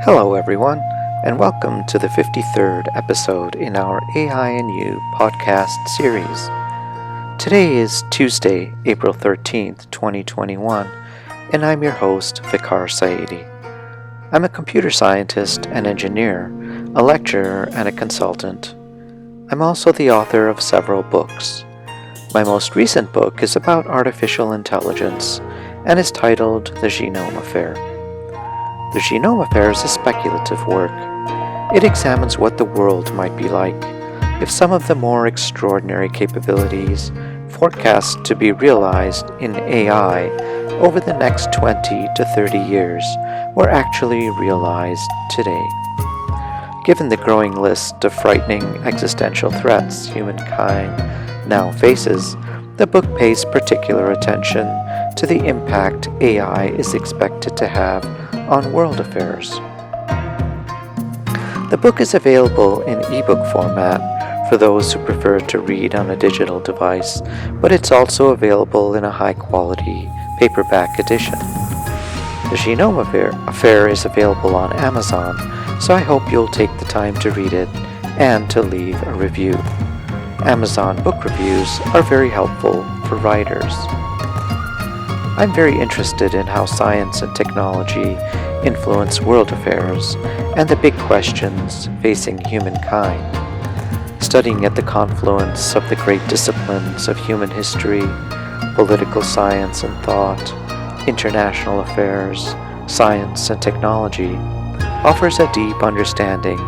Hello everyone, and welcome to the 53rd episode in our AI and You podcast series. Today is Tuesday, April 13th, 2021, and I'm your host, Vicar Saidi. I'm a computer scientist and engineer, a lecturer and a consultant. I'm also the author of several books. My most recent book is about artificial intelligence and is titled The Genome Affair. The Genome Affair is a speculative work. It examines what the world might be like if some of the more extraordinary capabilities forecast to be realized in AI over the next 20 to 30 years were actually realized today. Given the growing list of frightening existential threats humankind now faces, the book pays particular attention to the impact AI is expected to have on world affairs. The book is available in ebook format for those who prefer to read on a digital device, but it's also available in a high-quality paperback edition. The Genome Affair is available on Amazon, so I hope you'll take the time to read it and to leave a review. Amazon book reviews are very helpful for writers. I'm very interested in how science and technology influence world affairs and the big questions facing humankind. Studying at the confluence of the great disciplines of human history, political science and thought, international affairs, science and technology offers a deep understanding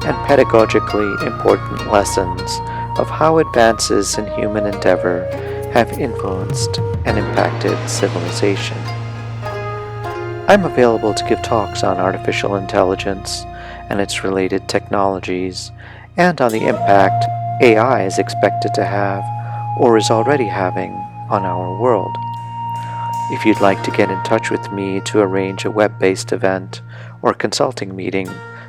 and pedagogically important lessons of how advances in human endeavor have influenced and impacted civilization. I'm available to give talks on artificial intelligence and its related technologies, and on the impact AI is expected to have or is already having on our world. If you'd like to get in touch with me to arrange a web-based event or consulting meeting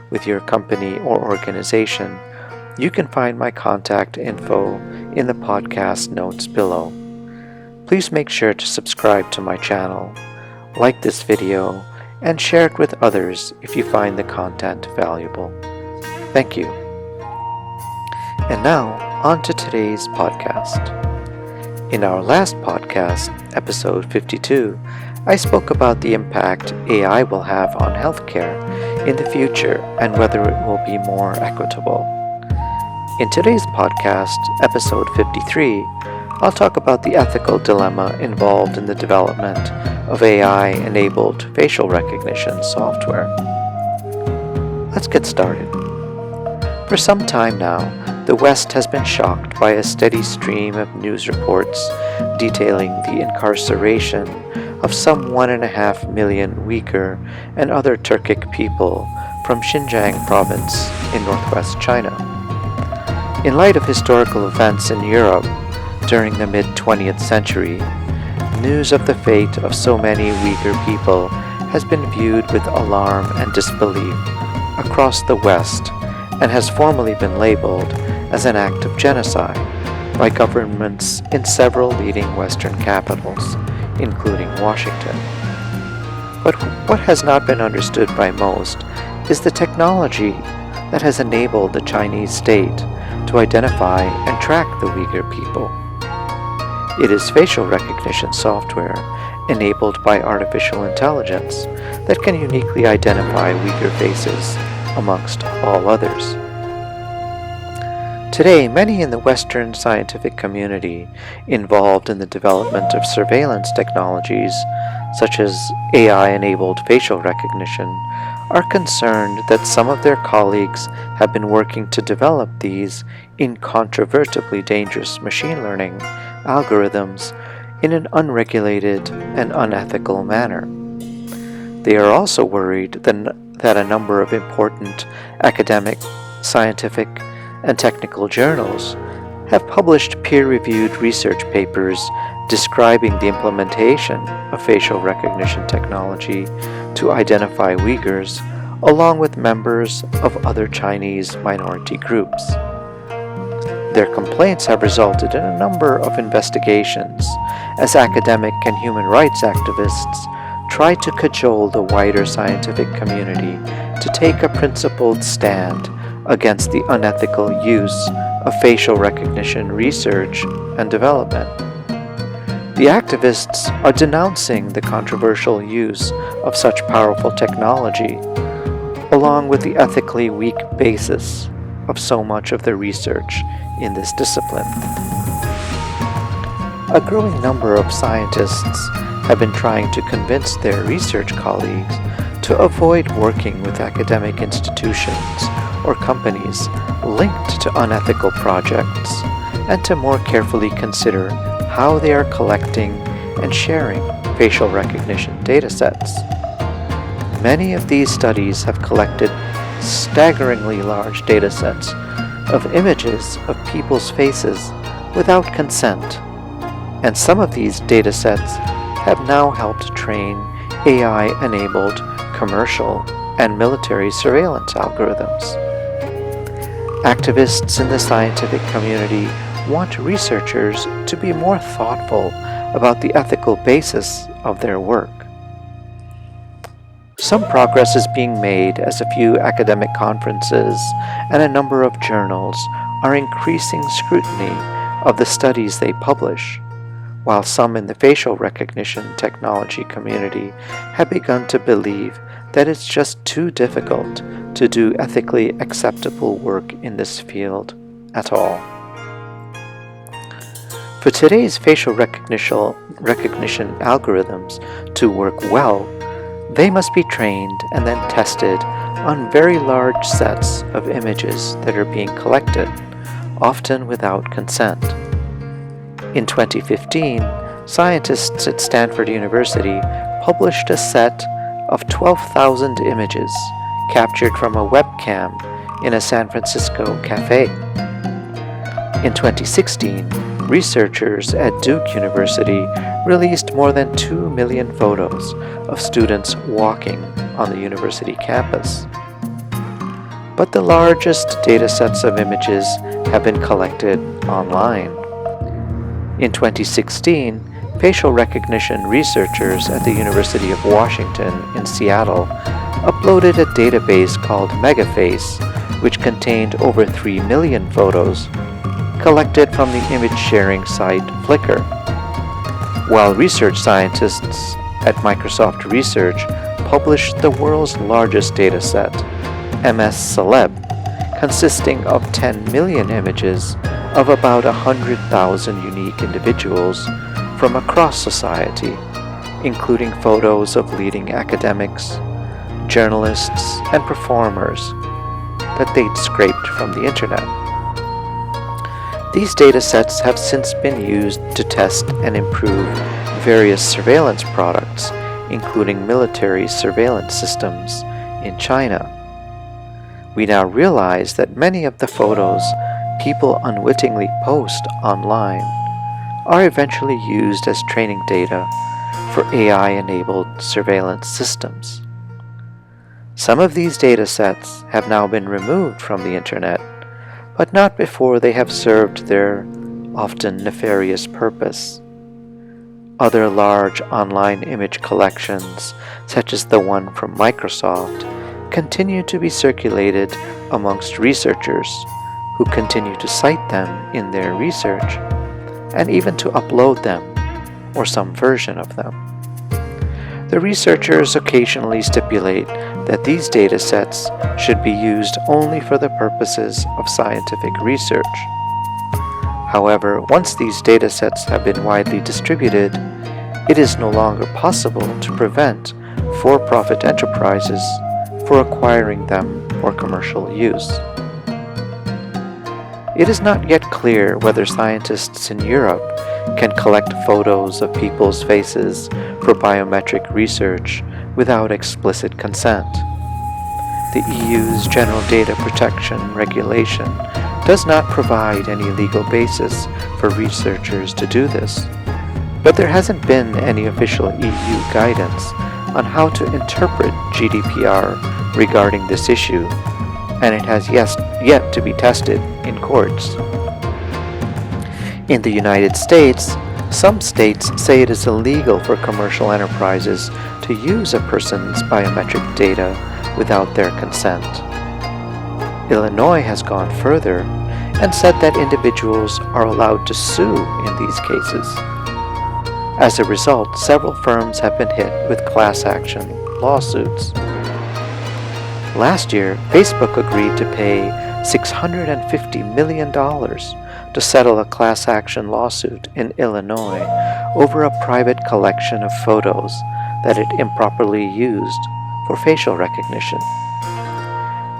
with your company or organization, you can find my contact info in the podcast notes below. Please make sure to subscribe to my channel, like this video, and share it with others if you find the content valuable. Thank you. And now, on to today's podcast. In our last podcast, episode 52, I spoke about the impact AI will have on healthcare in the future and whether it will be more equitable. In today's podcast, episode 53, I'll talk about the ethical dilemma involved in the development of AI-enabled facial recognition software. Let's get started. For some time now, the West has been shocked by a steady stream of news reports detailing the incarceration of some 1.5 million Uyghur and other Turkic people from Xinjiang province in northwest China. In light of historical events in Europe during the mid-20th century, news of the fate of so many Uyghur people has been viewed with alarm and disbelief across the West and has formally been labeled as an act of genocide by governments in several leading Western capitals, including Washington. But what has not been understood by most is the technology that has enabled the Chinese state to identify and track the Uyghur people. It is facial recognition software enabled by artificial intelligence that can uniquely identify Uyghur faces amongst all others. Today, many in the Western scientific community involved in the development of surveillance technologies, such as AI-enabled facial recognition, are concerned that some of their colleagues have been working to develop these incontrovertibly dangerous machine learning algorithms in an unregulated and unethical manner. They are also worried that a number of important academic, scientific, and technical journals have published peer-reviewed research papers describing the implementation of facial recognition technology to identify Uyghurs, along with members of other Chinese minority groups. Their complaints have resulted in a number of investigations as academic and human rights activists try to cajole the wider scientific community to take a principled stand against the unethical use of facial recognition research and development. The activists are denouncing the controversial use of such powerful technology, along with the ethically weak basis of so much of the research in this discipline. A growing number of scientists have been trying to convince their research colleagues to avoid working with academic institutions or companies linked to unethical projects, and to more carefully consider how they are collecting and sharing facial recognition datasets. Many of these studies have collected staggeringly large datasets of images of people's faces without consent, and some of these datasets have now helped train AI-enabled commercial and military surveillance algorithms. Activists in the scientific community want researchers to be more thoughtful about the ethical basis of their work. Some progress is being made as a few academic conferences and a number of journals are increasing scrutiny of the studies they publish, while some in the facial recognition technology community have begun to believe that it's just too difficult to do ethically acceptable work in this field at all. For today's facial recognition algorithms to work well, they must be trained and then tested on very large sets of images that are being collected, often without consent. In 2015, scientists at Stanford University published a set of 12,000 images captured from a webcam in a San Francisco cafe. In 2016, researchers at Duke University released more than 2 million photos of students walking on the university campus. But the largest datasets of images have been collected online. In 2016, facial recognition researchers at the University of Washington in Seattle uploaded a database called Megaface, which contained over 3 million photos collected from the image-sharing site Flickr. While research scientists at Microsoft Research published the world's largest dataset, MS Celeb, consisting of 10 million images of about 100,000 unique individuals from across society, including photos of leading academics, journalists, and performers that they'd scraped from the internet. These datasets have since been used to test and improve various surveillance products, including military surveillance systems in China. We now realize that many of the photos people unwittingly post online are eventually used as training data for AI-enabled surveillance systems. Some of these datasets have now been removed from the internet, but not before they have served their often nefarious purpose. Other large online image collections, such as the one from Microsoft, continue to be circulated amongst researchers who continue to cite them in their research, and even to upload them, or some version of them. The researchers occasionally stipulate that these datasets should be used only for the purposes of scientific research. However, once these datasets have been widely distributed, it is no longer possible to prevent for-profit enterprises for acquiring them for commercial use. It is not yet clear whether scientists in Europe can collect photos of people's faces for biometric research without explicit consent. The EU's General Data Protection Regulation does not provide any legal basis for researchers to do this, but there hasn't been any official EU guidance on how to interpret GDPR regarding this issue, and it has yet to be tested in courts. In the United States, Some states say it is illegal for commercial enterprises to use a person's biometric data without their consent. Illinois has gone further and said that individuals are allowed to sue in these cases. As a result, several firms have been hit with class action lawsuits. Last year, Facebook agreed to pay $650 million to settle a class action lawsuit in Illinois over a private collection of photos that it improperly used for facial recognition.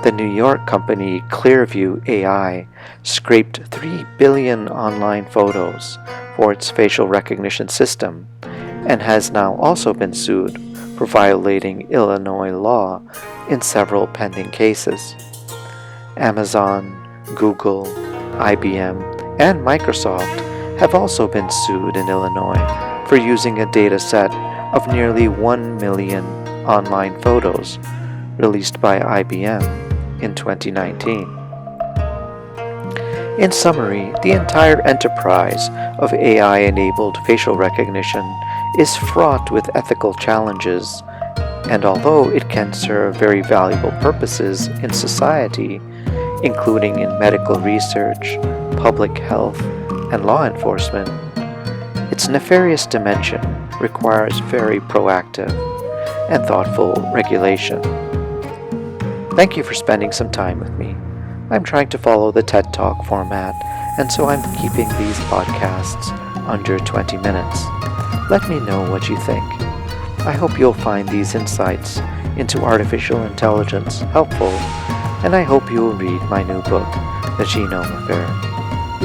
The New York company Clearview AI scraped 3 billion online photos for its facial recognition system and has now also been sued for violating Illinois law in several pending cases. Amazon, Google, IBM, and Microsoft have also been sued in Illinois for using a data set of nearly 1 million online photos released by IBM in 2019. In summary, the entire enterprise of AI-enabled facial recognition is fraught with ethical challenges, and although it can serve very valuable purposes in society, including in medical research, public health, and law enforcement, its nefarious dimension requires very proactive and thoughtful regulation. Thank you for spending some time with me. I'm trying to follow the TED Talk format, and so I'm keeping these podcasts under 20 minutes. Let me know what you think. I hope you'll find these insights into artificial intelligence helpful, and I hope you will read my new book, The Genome Affair.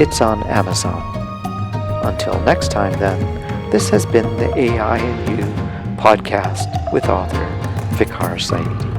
It's on Amazon. Until next time then, this has been the AI and You podcast with author Vikhar Saini.